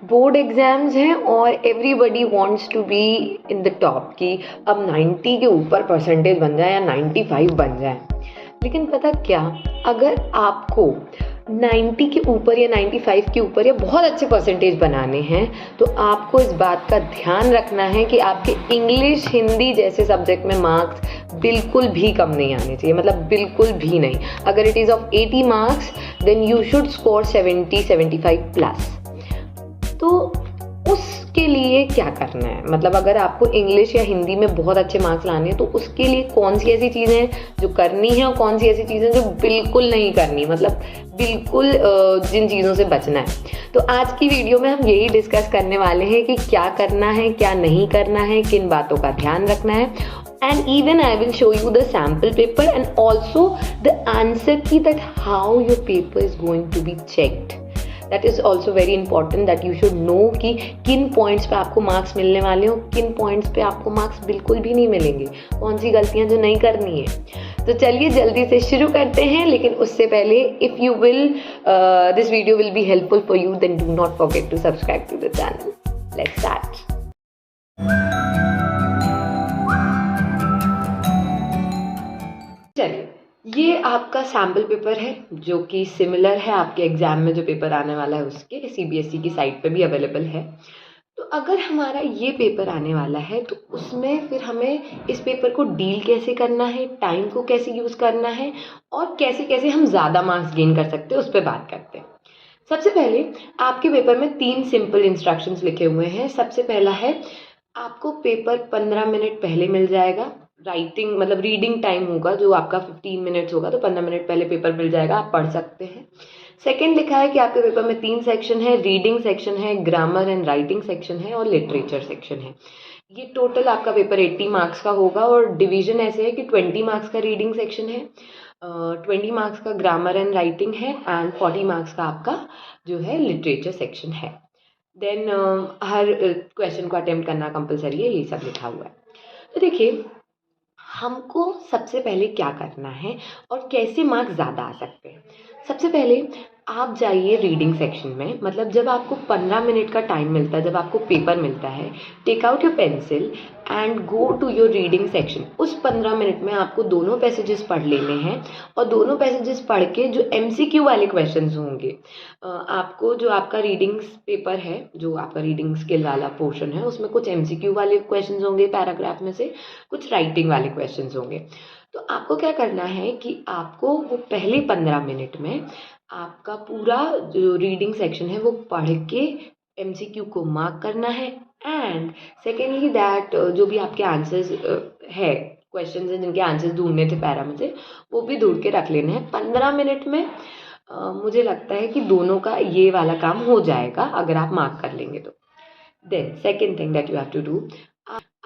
Board exams हैं और everybody wants to be in the top कि अब 90 के ऊपर परसेंटेज बन जाए या 95 बन जाए। लेकिन पता क्या, अगर आपको 90 के ऊपर या 95 के ऊपर या बहुत अच्छे परसेंटेज बनाने हैं तो आपको इस बात का ध्यान रखना है कि आपके इंग्लिश हिंदी जैसे सब्जेक्ट में मार्क्स बिल्कुल भी कम नहीं आने चाहिए, मतलब बिल्कुल भी नहीं। अगर it is of 80 marks then you should score 70-75 plus. तो उसके लिए क्या करना है, मतलब अगर आपको इंग्लिश या हिंदी में बहुत अच्छे मार्क्स लाने हैं तो उसके लिए कौन सी ऐसी चीज़ें हैं जो करनी है और कौन सी ऐसी चीज़ें जो बिल्कुल नहीं करनी, मतलब बिल्कुल जिन चीज़ों से बचना है। तो आज की वीडियो में हम यही डिस्कस करने वाले हैं कि क्या करना है, क्या नहीं करना है, किन बातों का ध्यान रखना है। And even I will show you the sample paper and also the answer key, that how your paper is going to be checked. That is also very important that you should know कि किन points पे आपको marks मिलने वाले हो, किन points पे आपको मार्क्स बिल्कुल भी नहीं मिलेंगे, कौन सी गलतियां जो नहीं करनी है। तो चलिए जल्दी से शुरू करते हैं, लेकिन उससे पहले if you will this video will be helpful for you then do not forget to subscribe to the channel. Let's start. चलिए, ये आपका सैम्पल पेपर है जो कि सिमिलर है आपके एग्जाम में जो पेपर आने वाला है उसके, CBSE की साइट पे भी अवेलेबल है। तो अगर हमारा ये पेपर आने वाला है तो उसमें फिर हमें इस पेपर को डील कैसे करना है, टाइम को कैसे यूज़ करना है और कैसे कैसे हम ज़्यादा मार्क्स गेन कर सकते हैं उस पर बात करते हैं। सबसे पहले आपके पेपर में 3 सिंपल इंस्ट्रक्शंस लिखे हुए हैं। सबसे पहला है, आपको पेपर 15 मिनट पहले मिल जाएगा। राइटिंग मतलब रीडिंग टाइम होगा जो आपका 15 मिनट्स होगा, तो 15 मिनट पहले पेपर मिल जाएगा, आप पढ़ सकते हैं। सेकंड लिखा है कि आपके पेपर में 3 सेक्शन है, रीडिंग सेक्शन है, ग्रामर एंड राइटिंग सेक्शन है और लिटरेचर सेक्शन है। ये टोटल आपका पेपर 80 मार्क्स का होगा और डिवीजन ऐसे है कि 20 मार्क्स का रीडिंग सेक्शन है, 20 मार्क्स का ग्रामर एंड राइटिंग है एंड 40 मार्क्स का आपका जो है लिटरेचर सेक्शन है। देन हर क्वेश्चन को अटेम्प्ट करना कंपलसरी है, ये सब लिखा हुआ है। तो देखिए, हमको सबसे पहले क्या करना है और कैसे मार्क्स ज़्यादा आ सकते हैं। सबसे पहले आप जाइए रीडिंग सेक्शन में, मतलब जब आपको 15 मिनट का टाइम मिलता है, जब आपको पेपर मिलता है, take out your pencil and go to your reading section. उस 15 मिनट में आपको दोनों पैसेजेस पढ़ लेने हैं और दोनों पैसेजेस पढ़ के जो MCQ वाले क्वेश्चंस होंगे, आपको जो आपका रीडिंग पेपर है, जो आपका रीडिंग स्किल वाला पोर्शन है, उसमें कुछ MCQ वाले क्वेश्चंस होंगे पैराग्राफ में से, कुछ राइटिंग वाले क्वेश्चंस होंगे। तो आपको क्या करना है कि आपको वो पहले 15 मिनट में आपका पूरा जो रीडिंग सेक्शन है वो पढ़ के MCQ को मार्क करना है एंड सेकेंडली दैट जो भी आपके आंसर्स है, क्वेश्चंस हैं जिनके आंसर्स ढूंढने थे पैरा में से, वो भी ढूंढ के रख लेने हैं 15 मिनट में। मुझे लगता है कि दोनों का ये वाला काम हो जाएगा अगर आप मार्क कर लेंगे तो। Then second thing that you have to do,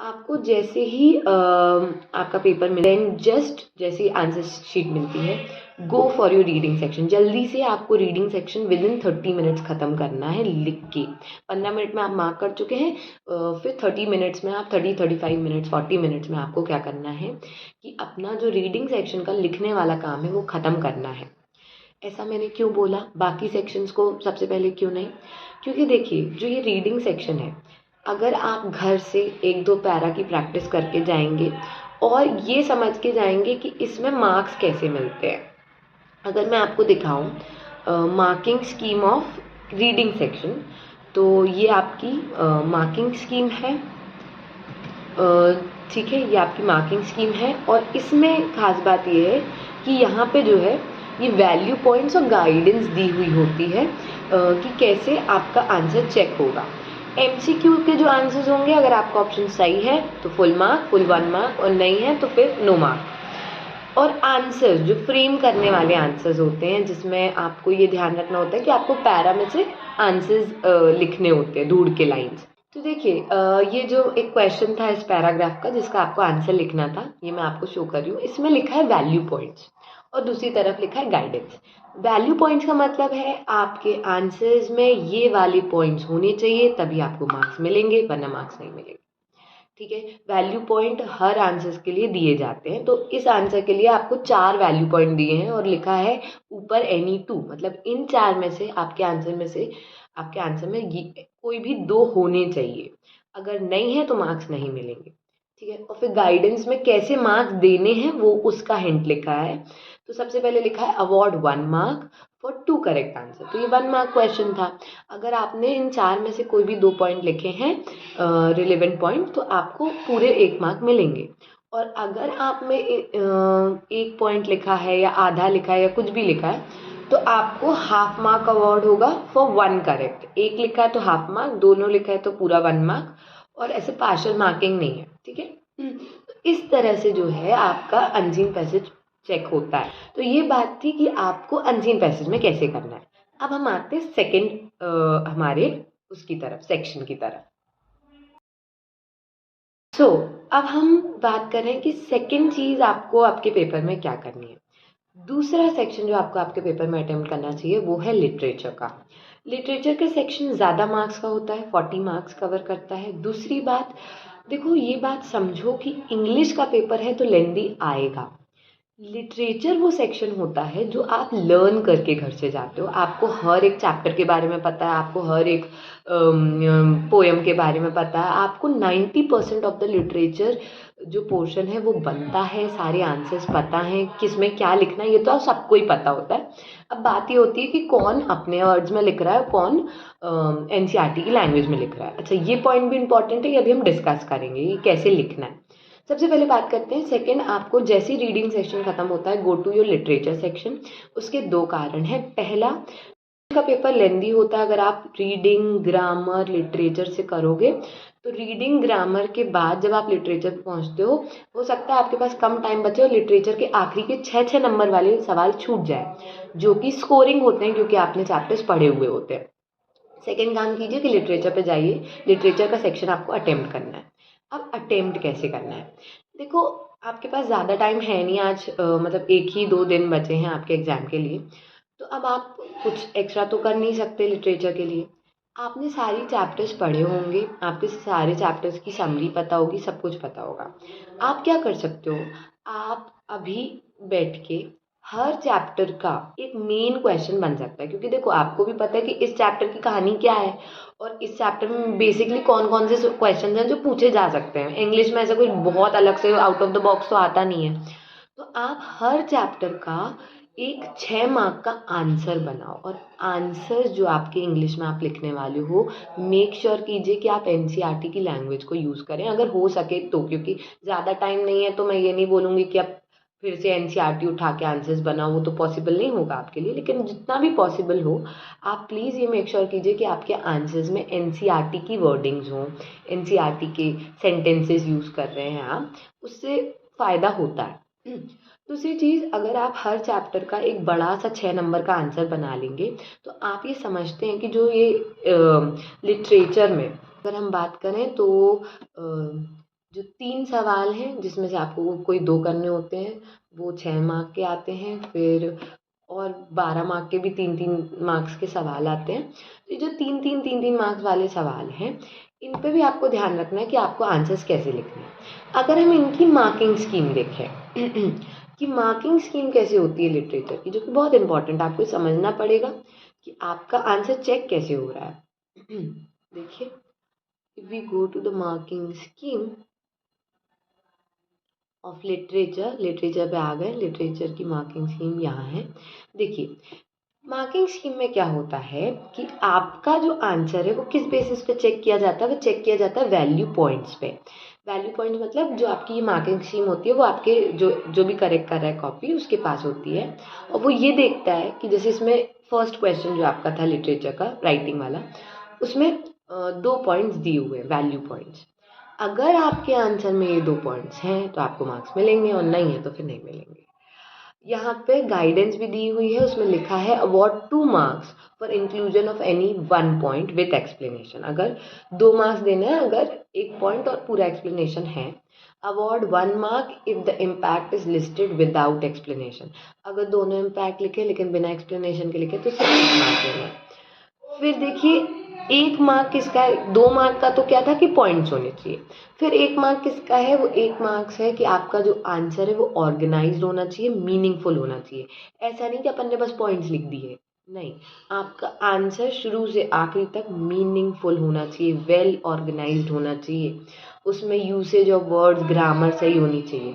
आपको जैसे ही आपका पेपर मिले, जस्ट जैसे ही आंसर शीट मिलती है, go for your reading section. जल्दी से आपको reading section with in 30 minutes ख़त्म करना है लिख के। 15 मिनट में आप मार्क कर चुके हैं, फिर 30 मिनट्स में आप 35 मिनट्स 40 मिनट्स में आपको क्या करना है कि अपना जो रीडिंग सेक्शन का लिखने वाला काम है वो ख़त्म करना है। ऐसा मैंने क्यों बोला, बाकी सेक्शंस को सबसे पहले क्यों नहीं? क्योंकि देखिए, जो ये रीडिंग सेक्शन है, अगर आप घर से 1-2 पैरा की प्रैक्टिस करके जाएंगे और ये समझ के जाएंगे कि इसमें मार्क्स कैसे मिलते हैं। अगर मैं आपको दिखाऊं marking scheme of reading section, तो ये आपकी मार्किंग स्कीम है, ठीक है, ये आपकी मार्किंग स्कीम है और इसमें खास बात ये है कि यहाँ पे जो है ये वैल्यू पॉइंट्स और गाइडेंस दी हुई होती है कि कैसे आपका आंसर चेक होगा। MCQ के जो आंसर्स होंगे, अगर आपका ऑप्शन सही है तो फुल मार्क, फुल 1 मार्क, और नहीं है तो फिर नो मार्क। और आंसर्स जो फ्रेम करने वाले आंसर्स होते हैं, जिसमें आपको ये ध्यान रखना होता है कि आपको पैरा में से आंसर्स लिखने होते हैं ढूंढ के लाइन्स। तो देखिए, ये जो एक क्वेश्चन था इस पैराग्राफ का जिसका आपको आंसर लिखना था, ये मैं आपको शो कर रही हूँ। इसमें लिखा है वैल्यू पॉइंट्स और दूसरी तरफ लिखा है गाइडेंस। वैल्यू पॉइंट्स का मतलब है आपके आंसर्स में ये वाले पॉइंट्स होने चाहिए तभी आपको मार्क्स मिलेंगे, वरना मार्क्स नहीं मिलेंगे। ठीक है, वैल्यू पॉइंट हर आंसर्स के लिए दिए जाते हैं। तो इस आंसर के लिए आपको 4 वैल्यू पॉइंट दिए हैं और लिखा है ऊपर any 2, मतलब इन 4 में से आपके आंसर में से आपके आंसर में ये कोई भी 2 होने चाहिए, अगर नहीं है तो मार्क्स नहीं मिलेंगे, ठीक है। और फिर गाइडेंस में कैसे मार्क्स देने हैं वो उसका हिंट लिखा है। तो सबसे पहले लिखा है award 1 mark for 2 correct answer, तो ये 1 मार्क क्वेश्चन था। अगर आपने इन 4 में से कोई भी 2 पॉइंट लिखे हैं रिलेवेंट पॉइंट, तो आपको पूरे 1 मार्क मिलेंगे। और अगर आप में 1 पॉइंट लिखा है या आधा लिखा है या कुछ भी लिखा है, तो आपको हाफ मार्क अवार्ड होगा फॉर 1 करेक्ट। 1 लिखा है तो हाफ मार्क, दोनों लिखा है तो पूरा 1 मार्क, और ऐसे पार्शियल मार्किंग नहीं है, ठीक है। तो इस तरह से जो है आपका अनसीन पैसेज चेक होता है। तो ये बात थी कि आपको अनसीन पैसेज में कैसे करना है। अब हम आते हैं सेकंड हमारे उसकी तरफ, सेक्शन की तरफ। अब हम बात करें कि सेकंड चीज़ आपको आपके पेपर में क्या करनी है। दूसरा सेक्शन जो आपको आपके पेपर में अटेम्प्ट करना चाहिए वो है लिटरेचर का। लिटरेचर का सेक्शन ज़्यादा मार्क्स का होता है, 40 मार्क्स कवर करता है। दूसरी बात, देखो ये बात समझो कि इंग्लिश का पेपर है तो लेंदी आएगा। लिटरेचर वो सेक्शन होता है जो आप लर्न करके घर से जाते हो। आपको हर एक चैप्टर के बारे में पता है, आपको हर एक पोएम के बारे में पता है, आपको 90% ऑफ द लिटरेचर जो पोर्शन है वो बनता है, सारे आंसर्स पता हैं, किस में क्या लिखना है ये तो आप सबको ही पता होता है। अब बात ये होती है कि कौन अपने वर्ड्स में लिख रहा है, कौन एनसीईआरटी की लैंग्वेज में लिख रहा है। अच्छा, ये पॉइंट भी इंपॉर्टेंट है, ये अभी हम डिस्कस करेंगे ये कैसे लिखना है। सबसे पहले बात करते हैं सेकंड, आपको जैसे रीडिंग सेक्शन खत्म होता है, go to your literature section. उसके 2 कारण हैं। पहला, का पेपर लेंदी होता है अगर आप रीडिंग ग्रामर लिटरेचर से करोगे, तो रीडिंग ग्रामर के बाद जब आप लिटरेचर पे पहुंचते हो सकता है आपके पास कम टाइम बचे और लिटरेचर के आखिरी के 6 नंबर वाले सवाल छूट जाए, जो कि स्कोरिंग होते हैं क्योंकि आपने चैप्टर्स पढ़े हुए होते हैं। सेकेंड काम कीजिए कि लिटरेचर पे जाइए, लिटरेचर का सेक्शन आपको अटेम्प्ट करना है। अब अटेम्प्ट कैसे करना है, देखो आपके पास ज़्यादा टाइम है नहीं आज, मतलब 1 ही 2 दिन बचे हैं आपके एग्ज़ाम के लिए। तो अब आप कुछ एक्स्ट्रा तो कर नहीं सकते लिटरेचर के लिए। आपने सारी चैप्टर्स पढ़े होंगे, आपके सारे चैप्टर्स की समरी पता होगी, सब कुछ पता होगा। आप क्या कर सकते हो, आप अभी बैठ के हर चैप्टर का एक मेन क्वेश्चन बन सकता है, क्योंकि देखो आपको भी पता है कि इस चैप्टर की कहानी क्या है और इस चैप्टर में बेसिकली कौन कौन से क्वेश्चन हैं जो पूछे जा सकते हैं। इंग्लिश में ऐसा कुछ बहुत अलग से आउट ऑफ द बॉक्स तो आता नहीं है। तो आप हर चैप्टर का एक 6 मार्क का आंसर बनाओ, और आंसर जो आपके इंग्लिश में आप लिखने वाले हो, मेक श्योर कीजिए कि आप एनसीईआरटी की लैंग्वेज को यूज़ करें अगर हो सके तो, क्योंकि ज़्यादा टाइम नहीं है तो मैं ये नहीं बोलूँगी कि आप फिर से एनसीईआरटी उठा के आंसर्स बनाओ, वो तो पॉसिबल नहीं होगा आपके लिए। लेकिन जितना भी पॉसिबल हो आप प्लीज़ ये मेक श्योर कीजिए कि आपके आंसर्स में एनसीईआरटी की वर्डिंग्स हों, एनसीईआरटी के सेंटेंसेस यूज़ कर रहे हैं आप, उससे फ़ायदा होता है। दूसरी चीज़, अगर आप हर चैप्टर का एक बड़ा सा 6 नंबर का आंसर बना लेंगे, तो आप ये समझते हैं कि जो ये लिटरेचर में अगर हम बात करें तो जो 3 सवाल हैं जिसमें से आपको कोई 2 करने होते हैं, वो 6 मार्क के आते हैं, फिर और 12 मार्क के भी 3-3 मार्क्स के सवाल आते हैं। तो ये जो 3-3 मार्क्स वाले सवाल हैं, इन पे भी आपको ध्यान रखना है कि आपको आंसर्स कैसे लिखने हैं। अगर हम इनकी मार्किंग स्कीम देखें कि मार्किंग स्कीम कैसे होती है लिटरेचर की, जो कि बहुत इंपॉर्टेंट, आपको समझना पड़ेगा कि आपका आंसर चेक कैसे हो रहा है। देखिए, if we go to the marking scheme of literature, literature पे आ गए, लिटरेचर की मार्किंग स्कीम यहाँ है। देखिए, मार्किंग स्कीम में क्या होता है कि आपका जो आंसर है वो किस बेसिस पे चेक किया जाता है, वो चेक किया जाता है वैल्यू पॉइंट्स पे। वैल्यू पॉइंट मतलब जो आपकी ये मार्किंग स्कीम होती है वो आपके जो जो भी करेक्ट कर रहा है कॉपी उसके पास होती है, और वो ये देखता है कि जैसे इसमें फर्स्ट क्वेश्चन जो आपका था लिटरेचर का राइटिंग वाला, उसमें 2 पॉइंट्स दिए हुए हैं वैल्यू पॉइंट्स। अगर आपके आंसर में ये 2 पॉइंट्स हैं तो आपको मार्क्स मिलेंगे, और नहीं है तो फिर नहीं मिलेंगे। यहाँ पे गाइडेंस भी दी हुई है, उसमें लिखा है award 2 marks for inclusion of any 1 point with explanation. अगर 2 मार्क्स देना है, अगर 1 पॉइंट और पूरा एक्सप्लेनेशन है। Award 1 mark if the impact is listed without explanation. अगर दोनों इम्पैक्ट लिखे लेकिन बिना एक्सप्लेनेशन के लिखे तो सिर्फ 1 मार्क देना है। फिर देखिए, 1 मार्क किसका है, 2 मार्क का तो क्या था कि पॉइंट्स होने चाहिए। फिर 1 मार्क किसका है, वो 1 मार्क्स है कि आपका जो आंसर है वो ऑर्गेनाइज्ड होना चाहिए, मीनिंगफुल होना चाहिए। ऐसा नहीं कि अपन ने बस पॉइंट्स लिख दिए, नहीं, आपका आंसर शुरू से आखिरी तक मीनिंगफुल होना चाहिए, वेल ऑर्गेनाइज्ड होना चाहिए, उसमें यूसेज ऑफ वर्ड्स, ग्रामर सही होनी चाहिए।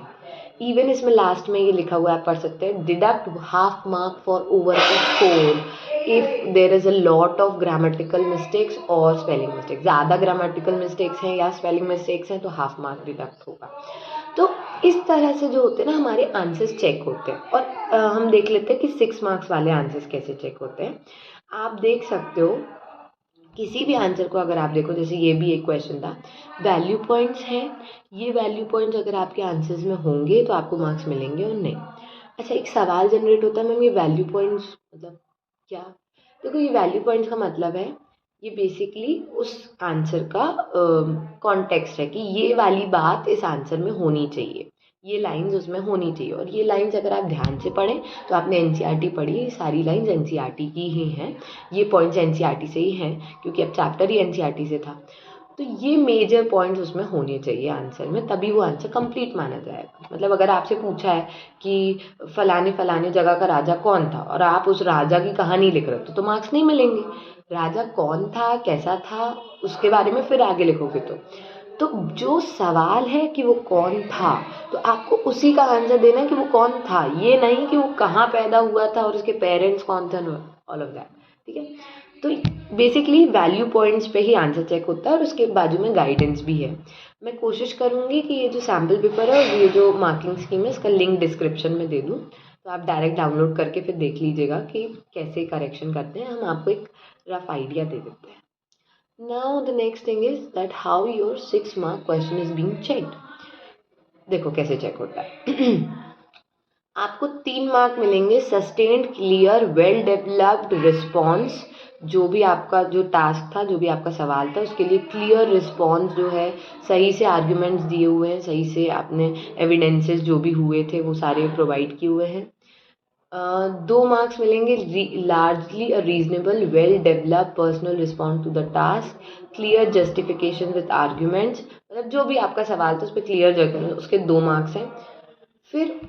इवन इसमें लास्ट में ये लिखा हुआ है, आप पढ़ सकते हैं, deduct half mark for over the score if there is a lot of grammatical mistakes और स्पेलिंग मिस्टेक्स। ज़्यादा ग्रामेटिकल मिस्टेक्स हैं या स्पेलिंग मिस्टेक्स हैं तो हाफ मार्क डिडक्ट होगा। तो इस तरह से जो होते हैं ना हमारे आंसर्स चेक होते हैं। और हम देख लेते हैं कि 6 मार्क्स वाले आंसर्स कैसे चेक होते हैं। आप देख सकते हो किसी भी आंसर को अगर आप देखो, जैसे ये भी एक क्वेश्चन था, वैल्यू पॉइंट्स हैं, ये वैल्यू पॉइंट्स अगर आपके आंसर्स में होंगे तो आपको मार्क्स मिलेंगे और नहीं। अच्छा, एक सवाल जनरेट होता है, मैम ये वैल्यू पॉइंट्स मतलब क्या? देखो, ये वैल्यू पॉइंट्स का मतलब है, ये बेसिकली उस आंसर का कॉन्टेक्स्ट है कि ये वाली बात इस आंसर में होनी चाहिए, ये लाइंस उसमें होनी चाहिए। और ये लाइंस अगर आप ध्यान से पढ़ें तो आपने एनसीईआरटी पढ़ी है, सारी लाइंस एनसीईआरटी की ही हैं, ये पॉइंट्स एनसीईआरटी से ही हैं क्योंकि अब चैप्टर ही एनसीईआरटी से था। तो ये मेजर पॉइंट्स उसमें होने चाहिए आंसर में, तभी वो आंसर कंप्लीट माना जाएगा। मतलब अगर आपसे पूछा है कि फलाने फलाने जगह का राजा कौन था और आप उस राजा की कहानी लिख रहे हो तो मार्क्स नहीं मिलेंगे। राजा कौन था, कैसा था, उसके बारे में फिर आगे लिखोगे तो जो सवाल है कि वो कौन था, तो आपको उसी का आंसर देना है कि वो कौन था, ये नहीं कि वो कहाँ पैदा हुआ था और उसके पेरेंट्स कौन थे, ऑल ऑफ दैट। ठीक है, तो बेसिकली वैल्यू पॉइंट्स पे ही आंसर चेक होता है और उसके बाजू में गाइडेंस भी है। मैं कोशिश करूँगी कि ये जो सैम्पल पेपर है और ये जो मार्किंग स्कीम है इसका लिंक डिस्क्रिप्शन में दे दूँ, तो आप डायरेक्ट डाउनलोड करके फिर देख लीजिएगा कि कैसे करेक्शन करते हैं। हम आपको एक रफ आइडिया दे देते हैं। Now the next thing is that how your 6 mark question is being checked. देखो कैसे चेक होता है। आपको 3 मार्क मिलेंगे sustained, clear, well developed response. जो भी आपका जो टास्क था, जो भी आपका सवाल था, उसके लिए क्लियर रिस्पॉन्स जो है, सही से आर्ग्यूमेंट्स दिए हुए हैं, सही से आपने एविडेंसेस जो भी हुए थे वो सारे प्रोवाइड किए हुए हैं। 2 मार्क्स मिलेंगे largely a reasonable well develop personal response to the task, clear justification with arguments. मतलब जो भी आपका सवाल था उस पर क्लियर जगह, उसके 2 मार्क्स हैं। फिर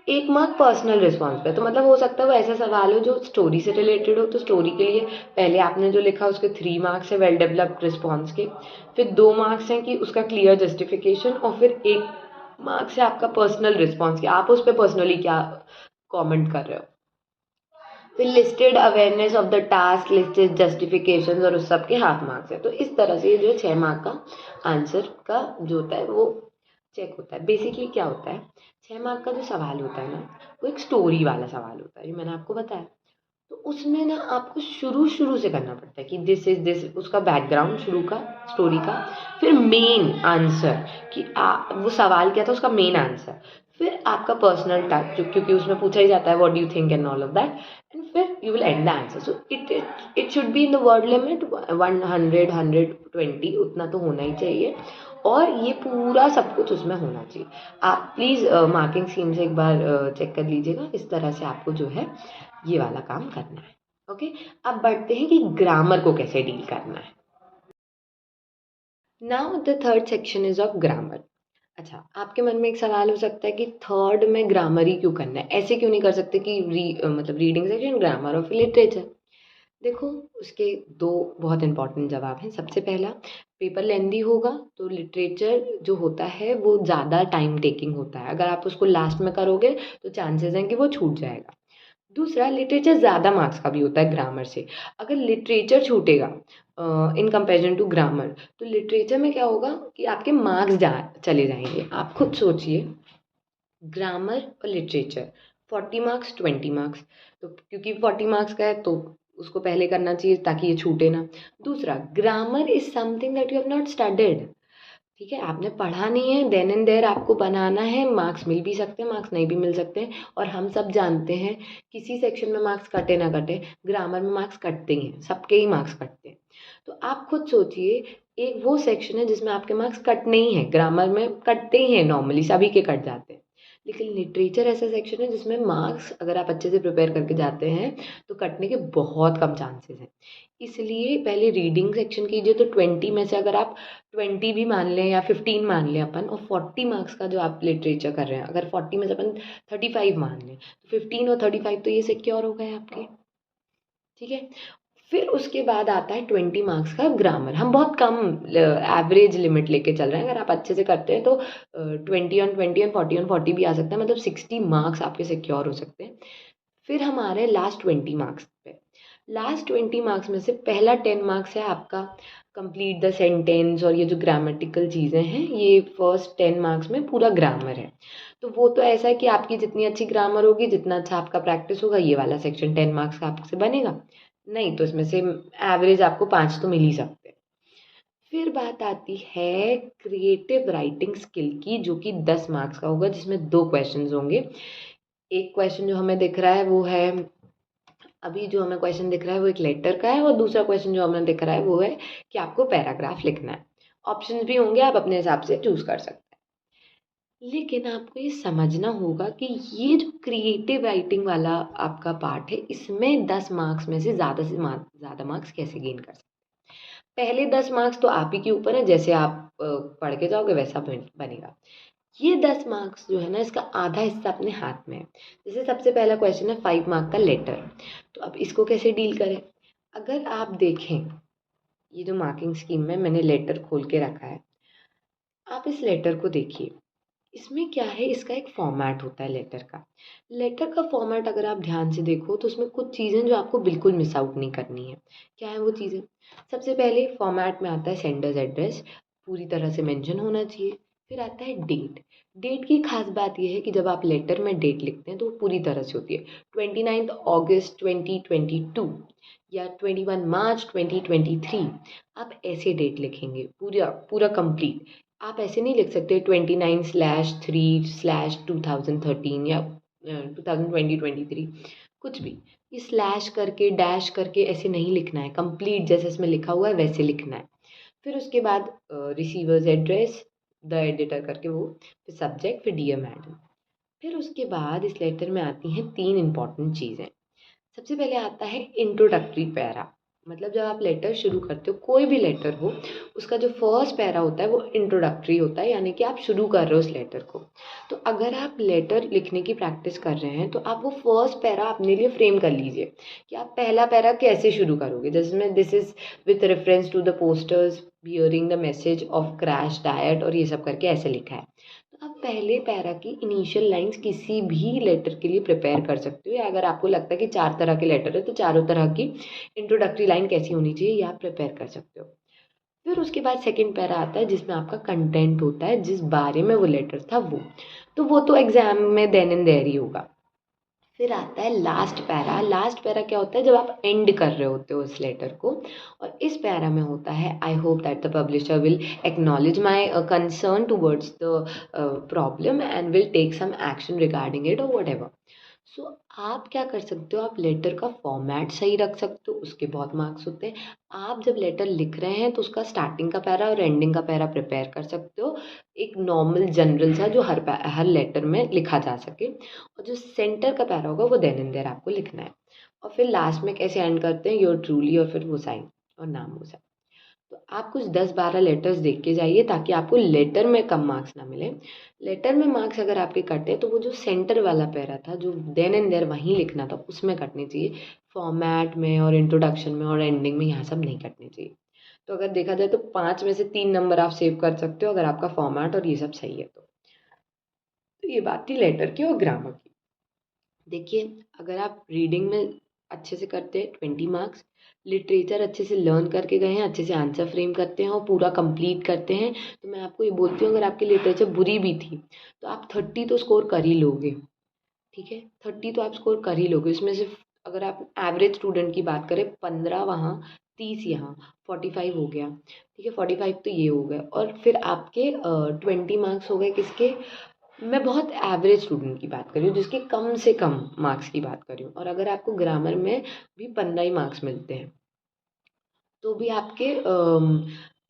1 मार्क पर्सनल रिस्पॉन्स पे, तो मतलब हो सकता है वो ऐसा सवाल हो जो स्टोरी से रिलेटेड हो, तो स्टोरी के लिए पहले आपने जो लिखा उसके 3 मार्क्स है वेल डेवलप्ड रिस्पॉन्स के, फिर 2 मार्क्स हैं कि उसका क्लियर जस्टिफिकेशन, और फिर 1 मार्क्स है आपका पर्सनल रिस्पॉन्स के, आप उस पर पर्सनली क्या कमेंट कर रहे हो। फिर listed awareness of the task, listed justification और उस सब के हाफ मार्क्स है। तो इस तरह से ये जो 6 मार्क का आंसर का जो होता है वो चेक होता है। बेसिकली क्या होता है, 6 मार्क का जो सवाल होता है ना, वो एक स्टोरी वाला सवाल होता है, जो मैंने आपको बताया। तो उसमें ना आपको शुरू शुरू से करना पड़ता है कि दिस इज दिस, उसका बैकग्राउंड शुरू का स्टोरी का, फिर मेन आंसर कि वो सवाल क्या था उसका मेन आंसर, फिर आपका पर्सनल टच जो, क्योंकि उसमें पूछा ही जाता है what do you think and all of that, and फिर you will end the answer. So it should be in the word limit 100 120, उतना तो होना ही चाहिए, और ये पूरा सब कुछ उसमें होना चाहिए। आप प्लीज़ मार्किंग स्कीम से एक बार चेक कर लीजिएगा, इस तरह से आपको जो है ये वाला काम करना है। ओके, अब बढ़ते हैं कि ग्रामर को कैसे डील करना है। Now the third section is of grammar. अच्छा, आपके मन में एक सवाल हो सकता है कि थर्ड में ग्रामर ही क्यों करना है, ऐसे क्यों नहीं कर सकते कि मतलब रीडिंग सेक्शन, ग्रामर और फिर लिटरेचर। देखो, उसके दो बहुत इंपॉर्टेंट जवाब हैं। सबसे पहला, पेपर लेंदी होगा तो लिटरेचर जो होता है वो ज़्यादा टाइम टेकिंग होता है, अगर आप उसको लास्ट में करोगे तो चांसेस हैं कि वो छूट जाएगा। दूसरा, लिटरेचर ज़्यादा मार्क्स का भी होता है ग्रामर से। अगर लिटरेचर छूटेगा इन कंपैरिजन टू ग्रामर, तो लिटरेचर में क्या होगा कि आपके मार्क्स जा चले जाएंगे। आप खुद सोचिए, ग्रामर और लिटरेचर 40 मार्क्स 20 मार्क्स, तो क्योंकि 40 मार्क्स का है तो उसको पहले करना चाहिए ताकि ये छूटे ना। दूसरा, grammar is something that you have not studied. ठीक है, आपने पढ़ा नहीं है, देन एंड देयर आपको बनाना है, मार्क्स मिल भी सकते हैं, मार्क्स नहीं भी मिल सकते हैं। और हम सब जानते हैं किसी सेक्शन में मार्क्स कटे ना कटे, ग्रामर में मार्क्स कटते ही हैं, सबके ही मार्क्स कटते हैं। तो आप खुद सोचिए, एक वो सेक्शन है जिसमें आपके मार्क्स कटने ही हैं, ग्रामर में कटते ही हैं, नॉर्मली सभी के कट जाते हैं। लेकिन लिटरेचर ऐसा सेक्शन है जिसमें मार्क्स अगर आप अच्छे से प्रिपेयर करके जाते हैं तो कटने के बहुत कम चांसेस हैं। इसलिए पहले रीडिंग सेक्शन कीजिए, तो 20 में से अगर आप 20 भी मान लें या 15 मान लें अपन, और 40 मार्क्स का जो आप लिटरेचर कर रहे हैं, अगर 40 में से अपन 35 मान लें, तो 15 और 35 तो ये सिक्योर हो गए आपके। ठीक है। फिर उसके बाद आता है 20 मार्क्स का ग्रामर। हम बहुत कम एवरेज लिमिट लेके चल रहे हैं। अगर आप अच्छे से करते हैं तो 20 on 40 on 40 भी आ सकता है, मतलब 60 मार्क्स आपके सिक्योर हो सकते हैं। फिर हमारे लास्ट 20 मार्क्स पे, लास्ट 20 मार्क्स में से पहला 10 मार्क्स है आपका कंप्लीट द सेंटेंस, और ये जो ग्रामेटिकल चीज़ें हैं ये फर्स्ट 10 मार्क्स में पूरा ग्रामर है। तो वो तो ऐसा है कि आपकी जितनी अच्छी ग्रामर होगी, जितना अच्छा आपका प्रैक्टिस होगा, ये वाला सेक्शन 10 मार्क्स का आपसे बनेगा। नहीं तो इसमें से एवरेज आपको 5 तो मिल ही सकते हैं। फिर बात आती है क्रिएटिव राइटिंग स्किल की, जो कि 10 मार्क्स का होगा, जिसमें 2 क्वेश्चंस होंगे। एक क्वेश्चन जो हमें दिख रहा है वो है, अभी जो हमें क्वेश्चन दिख रहा है वो एक लेटर का है, और दूसरा क्वेश्चन जो हमें दिख रहा है वो है कि आपको पैराग्राफ लिखना है। ऑप्शंस भी होंगे, आप अपने हिसाब से चूज कर सकते हैं। लेकिन आपको ये समझना होगा कि ये जो क्रिएटिव राइटिंग वाला आपका पार्ट है, इसमें 10 मार्क्स में से ज़्यादा मार्क्स कैसे गेन कर सकते हैं। पहले 10 मार्क्स तो आप ही के ऊपर है, जैसे आप पढ़ के जाओगे वैसा बनेगा। ये 10 मार्क्स जो है ना, इसका आधा हिस्सा अपने हाथ में है। जैसे सबसे पहला क्वेश्चन है 5 मार्क का लेटर, तो अब इसको कैसे डील करें। अगर आप देखें, ये जो मार्किंग स्कीम में मैंने लेटर खोल के रखा है, आप इस लेटर को देखिए। इसमें क्या है, इसका एक फॉर्मेट होता है लेटर का। लेटर का फॉर्मेट अगर आप ध्यान से देखो तो उसमें कुछ चीज़ें जो आपको बिल्कुल मिस आउट नहीं करनी है। क्या है वो चीज़ें? सबसे पहले फॉर्मेट में आता है सेंडर्स एड्रेस, पूरी तरह से मेंशन होना चाहिए। फिर आता है डेट। डेट की खास बात यह है कि जब आप लेटर में डेट लिखते हैं तो वो पूरी तरह से होती है 29 अगस्त 2022 या 21 मार्च 2023। आप ऐसे डेट लिखेंगे पूरा पूरा कंप्लीट। आप ऐसे नहीं लिख सकते 29/3/2013 या 2020-23, कुछ भी। ये स्लैश करके डैश करके ऐसे नहीं लिखना है, कंप्लीट जैसे इसमें लिखा हुआ है वैसे लिखना है। फिर उसके बाद रिसीवर्स एड्रेस, द एडिटर करके वो, फिर सब्जेक्ट, फिर डियर मैडम। फिर उसके बाद इस लेटर में आती हैं 3 इम्पॉर्टेंट चीज़ें। सबसे पहले आता है इंट्रोडक्टरी पैरा। मतलब जब आप लेटर शुरू करते हो, कोई भी लेटर हो, उसका जो फर्स्ट पैरा होता है वो इंट्रोडक्टरी होता है, यानी कि आप शुरू कर रहे हो उस लेटर को। तो अगर आप लेटर लिखने की प्रैक्टिस कर रहे हैं तो आप वो फर्स्ट पैरा अपने लिए फ्रेम कर लीजिए कि आप पहला पैरा कैसे शुरू करोगे। जिसमें this is with reference to the posters bearing the message of crash diet, और ये सब करके ऐसे लिखा है। तो आप पहले पैरा की इनिशियल लाइंस किसी भी लेटर के लिए प्रिपेयर कर सकते हो, या अगर आपको लगता है कि 4 तरह के लेटर है तो चारों तरह की इंट्रोडक्टरी लाइन कैसी होनी चाहिए ये आप प्रिपेयर कर सकते हो। फिर उसके बाद सेकंड पैरा आता है जिसमें आपका कंटेंट होता है, जिस बारे में वो लेटर था वो, तो वो तो एग्जाम में देन एंड देयर ही होगा। फिर आता है लास्ट पैरा। लास्ट पैरा क्या होता है, जब आप एंड कर रहे होते हो इस लेटर को, और इस पैरा में होता है I hope that the publisher will acknowledge my concern towards the problem and will take some action regarding it और वट एवर। सो आप क्या कर सकते हो, आप लेटर का फॉर्मेट सही रख सकते हो, उसके बहुत मार्क्स होते हैं। आप जब लेटर लिख रहे हैं तो उसका स्टार्टिंग का पैरा और एंडिंग का पैरा प्रिपेयर कर सकते हो, एक नॉर्मल जनरल सा जो हर लेटर में लिखा जा सके। और जो सेंटर का पैरा होगा वो देन एंड देयर आपको लिखना है। और फिर लास्ट में कैसे एंड करते हैं, योर ट्रूली, और फिर वो साइन और नाम हो जाए। तो आप कुछ 10-12 लेटर्स देख के जाइए ताकि आपको लेटर में कम मार्क्स ना मिले। लेटर में मार्क्स अगर आपके कटे हैं तो वो जो सेंटर वाला पैरा था, जो देन एंड देयर वहीं लिखना था, उसमें कटने चाहिए। फॉर्मेट में और इंट्रोडक्शन में और एंडिंग में यहाँ सब नहीं कटने चाहिए। तो अगर देखा जाए तो 5 में से 3 नंबर आप सेव कर सकते हो अगर आपका फॉर्मेट और ये सब सही है तो ये बात थी लेटर की और ग्रामर की। देखिए, अगर आप रीडिंग में अच्छे से करते हैं 20 मार्क्स, लिटरेचर अच्छे से लर्न करके गए हैं, अच्छे से आंसर फ्रेम करते हैं और पूरा कंप्लीट करते हैं, तो मैं आपको ये बोलती हूँ अगर आपकी लिटरेचर बुरी भी थी तो आप 30 तो स्कोर कर ही लोगे। ठीक है, 30 तो आप स्कोर कर ही लोगे। इसमें से अगर आप एवरेज स्टूडेंट की बात करें, 15 वहाँ, 30 यहाँ, 45 हो गया। ठीक है, 45 तो ये हो गए, और फिर आपके 20 मार्क्स हो गए किसके। मैं बहुत एवरेज स्टूडेंट की बात कर रही हूँ, जिसके कम से कम मार्क्स की बात कर रही हूँ। और अगर आपको ग्रामर में भी 15 ही मार्क्स मिलते हैं तो भी आपके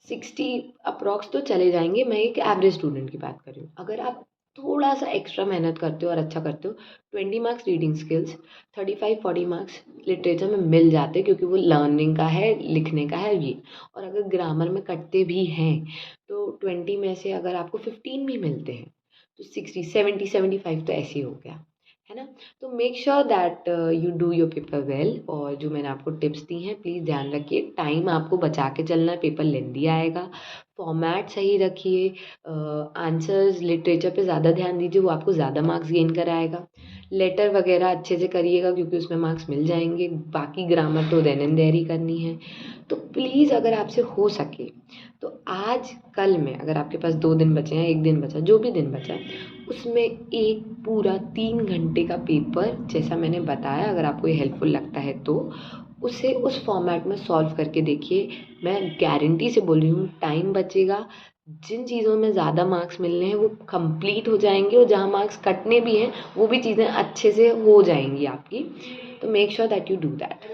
60 अप्रॉक्स तो चले जाएंगे। मैं एक एवरेज स्टूडेंट की बात कर रही हूँ। अगर आप थोड़ा सा एक्स्ट्रा मेहनत करते हो और अच्छा करते हो, 20 marks reading skills, 35-40 marks literature में मिल जाते हैं, क्योंकि वो लर्निंग का है, लिखने का है ये। और अगर ग्रामर में कटते भी हैं तो 20 में से अगर आपको 15 भी मिलते हैं तो 60 70 75 तो ऐसे ही हो गया। है ना। तो make sure that you do your paper well. और जो मैंने आपको टिप्स दी हैं प्लीज़ ध्यान रखिए, टाइम आपको बचा के चलना है, पेपर लेंदी आएगा। फॉर्मेट सही रखिए, आंसर्स लिटरेचर पे ज़्यादा ध्यान दीजिए, वो आपको ज़्यादा मार्क्स गेन कराएगा। लेटर वगैरह अच्छे से करिएगा क्योंकि उसमें मार्क्स मिल जाएंगे। बाकी ग्रामर तो देन एंड देयर ही करनी है। तो प्लीज़ अगर आपसे हो सके तो आज कल में, अगर आपके पास 2 दिन बचे हैं, 1 दिन बचा, जो भी दिन बचा है, उसमें एक पूरा 3 घंटे का पेपर जैसा मैंने बताया, अगर आपको ये हेल्पफुल लगता है तो उसे उस फॉर्मेट में सॉल्व करके देखिए। मैं गारंटी से बोल रही हूँ टाइम बचेगा, जिन चीज़ों में ज़्यादा मार्क्स मिलने हैं वो कंप्लीट हो जाएंगे, और जहाँ मार्क्स कटने भी हैं वो भी चीज़ें अच्छे से हो जाएंगी आपकी। तो make sure that you do that.